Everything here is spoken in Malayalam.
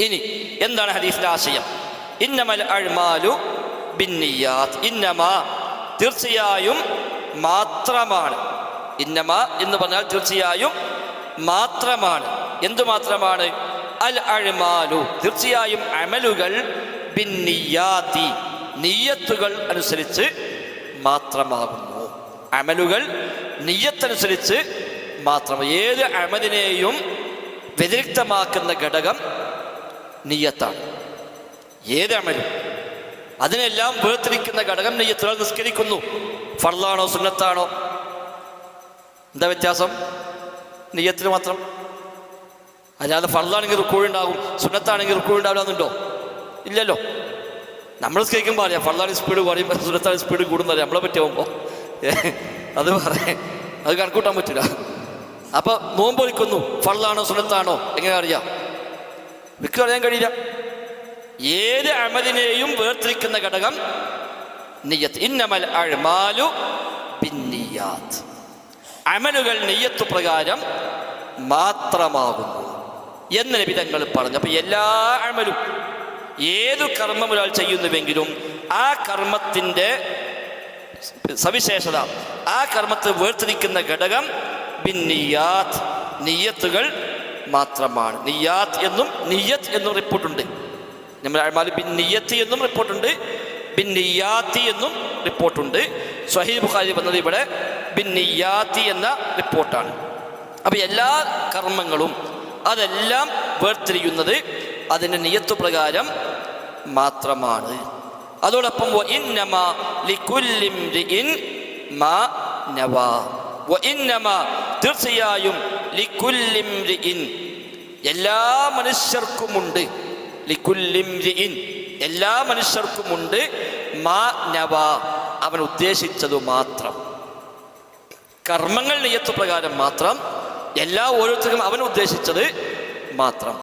ഇനി എന്താണ് ഹദീസിന്റെ ആശയം? ഇന്നമൽ അഅ്മാലു ബിന്നിയാത്ത്, ഇന്നമാ തീർച്ചയായും മാത്രമാണ്. ഇന്നമ എന്ന് പറഞ്ഞാൽ തീർച്ചയായും മാത്രമാണ്. എന്തു മാത്രമാണ്? അൽ അഅ്മാലു തീർച്ചയായും അമലുകൾ ബിന്നിയാത്തി നിയ്യത്തുകൾ അനുസരിച്ച് മാത്രമാകുന്നു. അമലുകൾ നിയ്യത്തനുസരിച്ച് മാത്രം. ഏത് അമലിനെയും വ്യതിരിക്തമാക്കുന്ന ഘടകം നിയ്യത്താണ്. ഏത് അമലും അതിനെല്ലാം വേർതിരിക്കുന്ന ഘടകം നിയ്യത്തുകൾ. നിസ്കരിക്കുന്നു, ഫർളാണോ സുന്നത്താണോ? എന്താ വ്യത്യാസം? നിയ്യത്തിന് മാത്രം. അല്ലാതെ ഫർളാണെങ്കിൽ റുക്കൂഴുണ്ടാകും, സുന്നത്താണെങ്കിൽ റുക്കൂഴുണ്ടാവില്ല എന്നുണ്ടോ? ഇല്ലല്ലോ. നമ്മൾ നിസ്കരിക്കുമ്പോൾ അറിയാം ഫർളാണെങ്കിൽ സ്പീഡ് കുറയും, സുന്നത്താണെങ്കിൽ സ്പീഡ് കൂടുന്നറിയാം. നമ്മളെ പറ്റിയാവുമ്പോൾ അത് കണക്കൂട്ടാൻ പറ്റില്ല. അപ്പൊ നോമ്പൊലിക്കുന്നു, ഫർളാണോ സുന്നത്താണോ എങ്ങനെ അറിയാം? എനിക്ക് അറിയാൻ കഴിയില്ല. ഏത് അമലിനെയും വേർതിരിക്കുന്ന ഘടകം നിയ്യത്ത്. ഇന്നമൽ അഅ്മാലു ബിന്നിയാത്ത്, അമലുകൾ നിയ്യത്ത് പ്രകാരം മാത്രമാകുന്നു എന്ന് നബി തങ്ങൾ പറഞ്ഞു. അപ്പൊ എല്ലാ അമലും, ഏതു കർമ്മം ഒരാൾ ചെയ്യുന്നുവെങ്കിലും ആ കർമ്മത്തിൻ്റെ സവിശേഷത, ആ കർമ്മത്തെ വേർതിരിക്കുന്ന ഘടകം ബിന്നിയാത്ത് നിയ്യത്തുകൾ മാത്രമാണ്. നിയ്യാത്ത് എന്നും നിയ്യത്ത് എന്നും റിപ്പോർട്ടുണ്ട്. നമ്മൾ അഅ്മാലു ബിന്നിയ്യത്ത് എന്നും റിപ്പോർട്ടുണ്ട്, ബിന്നിയ്യാത്തി എന്നും റിപ്പോർട്ടുണ്ട്. സ്വഹീഹ് ബുഖാരി വന്നത് ഇവിടെ ബിന്നിയ്യാത്തി എന്ന റിപ്പോർട്ടാണ്. അപ്പോൾ എല്ലാ കർമ്മങ്ങളും അതെല്ലാം വേർതിരിയുന്നത് അതിൻ്റെ നിയ്യത്ത് പ്രകാരം മാത്രമാണ്. അതോടൊപ്പം വഇന്നമാ ലികുല്ലി ഇംരിഇൻ മാ നവാ, വഇന്നമാ തീർച്ചയായും ലികുല്ലി ഇംരിഇൻ എല്ലാ മനുഷ്യർക്കുമുണ്ട്, ലികുല്ലി ഇംരിഇൻ എല്ലാ മനുഷ്യർക്കുമുണ്ട് മാ നവാ അവൻ ഉദ്ദേശിച്ചതു മാത്രം. കർമ്മങ്ങൾ നിയ്യത്ത് പ്രകാരം മാത്രം, എല്ലാ ഓരോരുത്തർക്കും അവൻ ഉദ്ദേശിച്ചത് മാത്രം.